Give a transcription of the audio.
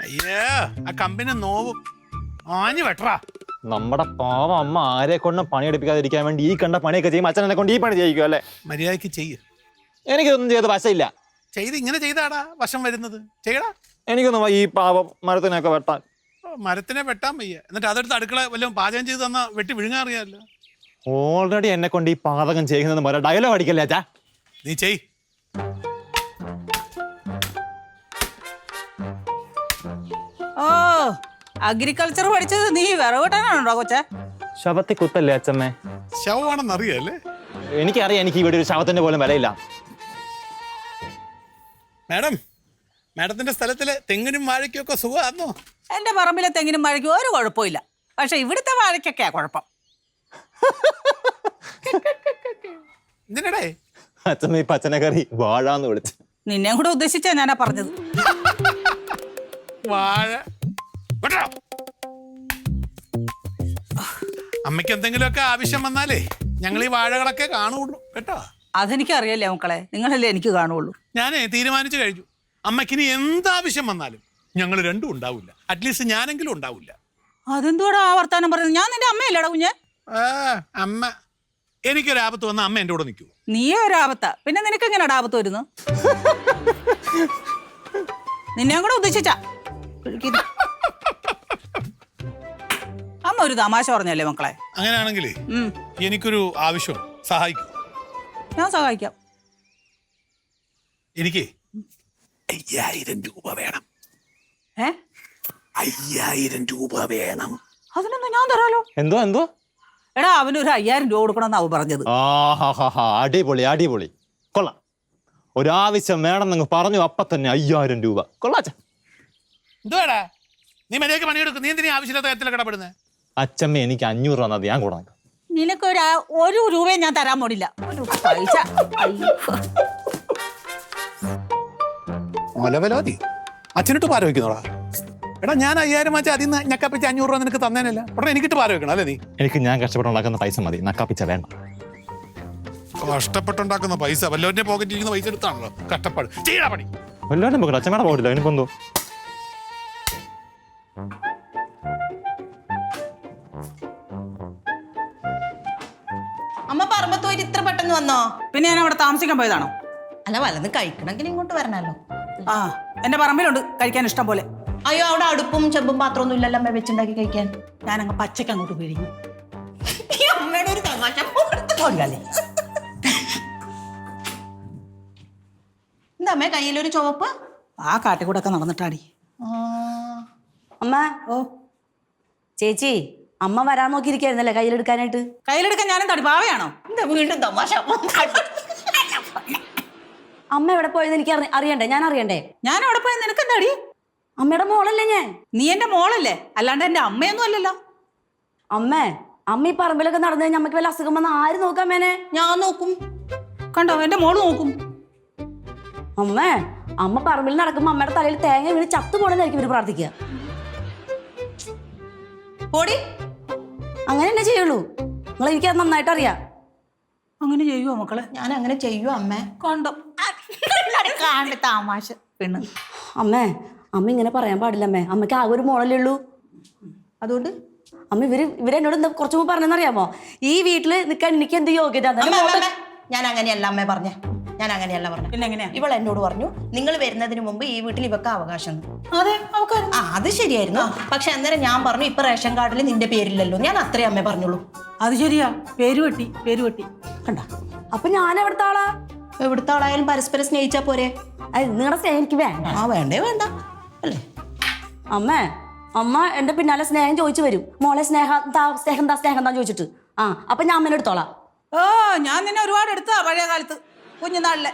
അയ്യേ ആ കമ്പനി നോവും ആഞ്ഞു വെട്ടറാ. നമ്മുടെ പാവം അമ്മ ആരെ കൊണ്ടും പണിയെടുപ്പിക്കാതിരിക്കാൻ വേണ്ടി ഈ കണ്ട പണിയൊക്കെ ചെയ്യും. അച്ഛനെ കൊണ്ട് ഈ പണി ചെയ്യിക്കും അല്ലേ? മര്യാദക്ക് ചെയ്യ്. എനിക്കൊന്നും ചെയ്ത് വശമില്ല. ചെയ്ത് ഇങ്ങനെ ചെയ്താടാ വശം വരുന്നത്. ചെയ്യടാ. എനിക്കൊന്നും ഈ പാവം മരത്തിനൊക്കെ വെട്ടാൻ. മരത്തിനെ വെട്ടാൻ വയ്യ. എന്നിട്ട് അതെടുത്ത് അടുക്കള വല്ലതും പാചകം ചെയ്ത് തന്നാ വെട്ടി വിഴുങ്ങാൻ അറിയാമല്ലോ. ഓൾറെഡി എന്നെ കൊണ്ട് ഈ പാചകം ചെയ്യുന്നത് പോലെ ഡയലോഗ് അടിക്കല്ലേ അച്ഛാ? നീ ചെയ്. ഓ അഗ്രികൾച്ചർ പഠിച്ചത് നീ വിറവിട്ടാണോ കൊച്ചേ? ശവത്തെ കുത്തല്ലേ അച്ഛമ്മേ? ശവമാണെന്ന് അറിയാല്ലേ? എനിക്കറിയാം, എനിക്ക് ഇവിടെ ഒരു ശവത്തിന്റെ പോലും വിലയില്ല. മാഡത്തിന്റെ സ്ഥലത്തില് തെങ്ങിനും വാഴയ്ക്കും ഒക്കെ സുഖമാണോ? എന്റെ പറമ്പിലെ തെങ്ങിനും വാഴയ്ക്കും ഒരു കുഴപ്പമില്ല. പക്ഷെ ഇവിടുത്തെ വാഴയ്ക്കൊക്കെയാ കുഴപ്പം. എന്തിനടേ അച്ഛമ്മ ഈ പച്ചനക്കറി വാഴാന്ന് വിളിച്ചു. നിന്നെ കൂടെ ഉദ്ദേശിച്ചാ ഞാനാ പറഞ്ഞത്. വാഴ അമ്മയ്ക്ക് എന്തെങ്കിലുമൊക്കെ ആവശ്യം വന്നാലേ ഞങ്ങൾ ഈ വാഴകളൊക്കെ കാണുള്ളൂ കേട്ടോ. അതെനിക്കറിയല്ലേ മക്കളെ, നിങ്ങളല്ലേ എനിക്ക് കാണുള്ളൂ. ഞാനേ തീരുമാനിച്ചു കഴിഞ്ഞു. അമ്മയ്ക്കിനി എന്താവശ്യം വന്നാലും ഞങ്ങൾ രണ്ടും ഉണ്ടാവില്ല. അറ്റ്ലീസ്റ്റ് ഞാനെങ്കിലും ഉണ്ടാവില്ല. അതെന്തോടാ ആ വർത്താനം പറയുന്നത്? ഞാൻ നിന്റെ അമ്മയല്ലേടാ കുഞ്ഞ്? അമ്മ എനിക്കൊരാപത്ത് വന്ന അമ്മ എൻ്റെ കൂടെ നിൽക്കൂ. നീയേ ഒരാപത്താ, പിന്നെ നിനക്ക് എങ്ങനെയാ ആപത്ത് വരുന്നു? നിന്നെ കൂടെ ഉദ്ദേശിച്ചാ അമ്മ ഒരു തമാശ പറഞ്ഞല്ലേ മക്കളെ? അങ്ങനെയാണെങ്കിലേ എനിക്കൊരു ആവശ്യം സഹായിക്കും. ഞാൻ സഹായിക്കാം. എനിക്ക് 5000 രൂപ വേണം. 5000 രൂപ വേണം. അതിനൊന്നും ഞാൻ തരാലോ. എന്തോ എന്തോ എടാ അവനൊരു 5000 രൂപ കൊടുക്കണമെന്ന് അവ പറഞ്ഞത്. അടിപൊളി അടിപൊളി, കൊള്ളാം. ഒരാവശ്യം വേണമെന്ന് പറഞ്ഞു അപ്പൊ തന്നെ 5000 രൂപ. കൊള്ളാച്ച. എന്തുവാടാ നീ മര്യാദക്ക് പണിയെടുക്കും? നീ എന്തിനാ ആവശ്യമില്ലാത്ത കാര്യത്തിലൊക്കെ ഇടപെടുന്നത്? അച്ഛമ്മ എനിക്ക് 500 രൂപ ഞാൻ കൂടെ നിൽക്കാം. നിനക്കൊരു രൂപയും ഞാൻ തരാൻ പോടില്ല. പൈസ അച്ഛനിട്ട് പാര വയ്ക്കുന്നോടാ. എടാ ഞാൻ 5000 വെച്ചാൽ അതിൽ നിന്ന് ഞക്കപ്പിച്ച് 500 രൂപ നിനക്ക് തന്നേനല്ല. ഉടനെ എനിക്കിട്ട് പാര വെക്കണം അല്ലേ? നീ എനിക്ക് ഞാൻ കഷ്ടപ്പെട്ടുണ്ടാക്കുന്ന പൈസ മതി, നക്കാപ്പിച്ച വേണ്ട. കഷ്ടപ്പെട്ടുണ്ടാക്കുന്ന പൈസ വല്ലവരുടെ പോക്കറ്റിൽ ഇരിക്കുന്ന പൈസ എടുത്താണല്ലോ കഷ്ടപ്പാട്. ചെയ്യടാ പണി. വല്ലവരും പോകട്ടെ, അച്ഛമ്മയുടെ പോകില്ല. അതിനിപ്പോ എന്തോ അമ്മ പറമ്പത്ത് പോയിട്ട് ഇത്ര പെട്ടെന്ന് വന്നോ? പിന്നെ ഞാൻ അവിടെ താമസിക്കാൻ പോയതാണോ? അല്ല വല്ലതും കഴിക്കണമെങ്കിൽ ഇങ്ങോട്ട് വരണല്ലോ. ആ എന്റെ പറമ്പിലുണ്ട് കഴിക്കാൻ ഇഷ്ടം പോലെ. അയ്യോ അവിടെ അടുപ്പും ചെമ്പും പാത്രമൊന്നും ഇല്ലല്ലോ അമ്മ വെച്ചുണ്ടാക്കി കഴിക്കാൻ. ഞാനങ്ങ് പച്ചക്ക് അങ്ങോട്ട് പിഴിഞ്ഞു. അമ്മയുടെ ഒരു തമാശ. എന്താ അമ്മ കയ്യിലൊരു ചുവപ്പ്? ആ കാട്ടിക്കൂടെ ഒക്കെ നടന്നിട്ടാടി. അമ്മ. ഓ ചേച്ചി, അമ്മ വരാൻ നോക്കിയിരിക്കായിരുന്നല്ലേ കയ്യിലെടുക്കാനായിട്ട്? കയ്യിലെടുക്കാൻ ഞാനും തടി പാവയാണോ? എന്താ വീണ്ടും തമാശ? അമ്മ എവിടെ പോയെന്ന് എനിക്ക് അറിയണ്ടേ? ഞാൻ അറിയണ്ടേ? ഞാൻ അവിടെ പോയ നിനക്കെന്താടി? അമ്മയുടെ മോളല്ലേ ഞാൻ. നീ എന്റെ മോളല്ലേ, അല്ലാണ്ട് എന്റെ അമ്മയൊന്നും അല്ലല്ലോ. അമ്മ ഈ പറമ്പിലൊക്കെ നടന്നു കഴിഞ്ഞാൽ അമ്മയ്ക്ക് വല്ല അസുഖം വന്ന ആര് നോക്കാം? മേനെ ഞാൻ നോക്കും. കണ്ടോ എന്റെ മോള് നോക്കും. അമ്മ പറമ്പിൽ നടക്കുമ്പോ അമ്മയുടെ തലയിൽ തേങ്ങ വീണ് ചത്തു പോണെന്നായിരിക്കും ഇവര് പ്രാർത്ഥിക്കുക. പോടി. അങ്ങനെ തന്നെ ചെയ്യുള്ളൂ. നിങ്ങൾ എനിക്കത് നന്നായിട്ട് അറിയാം. അങ്ങനെ ചെയ്യുവോ മക്കളെ? ഞാൻ അങ്ങനെ ചെയ്യൂ അമ്മ. കണ്ടോ തമാശ പെണ്ണ്. അമ്മ ഇങ്ങനെ പറയാൻ പാടില്ല അമ്മേ. അമ്മയ്ക്ക് ആകെ ഒരു മോളല്ലേ ഉള്ളൂ. അതുകൊണ്ട് അമ്മ ഇവരെന്നോട് എന്താ കുറച്ചു മുമ്പ് പറഞ്ഞെന്നറിയാമോ? ഈ വീട്ടില് നിൽക്കാൻ എനിക്ക് എന്ത് യോഗ്യത? ഞാൻ അങ്ങനെയല്ല അമ്മ പറഞ്ഞ. ഞാൻ അങ്ങനെയല്ല പറഞ്ഞു. പിന്നെ എങ്ങനെയാ? ഇവൾ എന്നോട് പറഞ്ഞു നിങ്ങൾ വരുന്നതിന് മുമ്പ് ഈ വീട്ടിൽ ഇവക്ക് അവകാശം. അതെ അത് ശരിയായിരുന്നു. പക്ഷെ അന്നേരം ഞാൻ പറഞ്ഞു ഇപ്പൊ റേഷൻ കാർഡിൽ നിന്റെ പേരില്ലല്ലോ. ഞാൻ അത്രേ അമ്മേ പറഞ്ഞുള്ളൂ. അത് ശരിയാ, പേര് വെട്ടി കണ്ട. അപ്പൊ ഞാൻ എവിടുത്തെ ആളാ? എവിടുത്തെ ആളായാലും പരസ്പരം സ്നേഹിച്ചാ പോരെ? നിങ്ങളുടെ സ്നേഹം എനിക്ക് വേണ്ട. വേണ്ടേ വേണ്ട അല്ലേ? അമ്മ എന്റെ പിന്നാലെ സ്നേഹം ചോദിച്ചു വരും. മോളെ സ്നേഹം എന്താ ചോദിച്ചിട്ട്. അപ്പൊ ഞാൻ അമ്മേനെ എടുത്തോളാം. ഓ ഞാൻ നിന്നെ ഒരുപാട് എടുത്താ പഴയ കാലത്ത് കുഞ്ഞുനാളിലെ.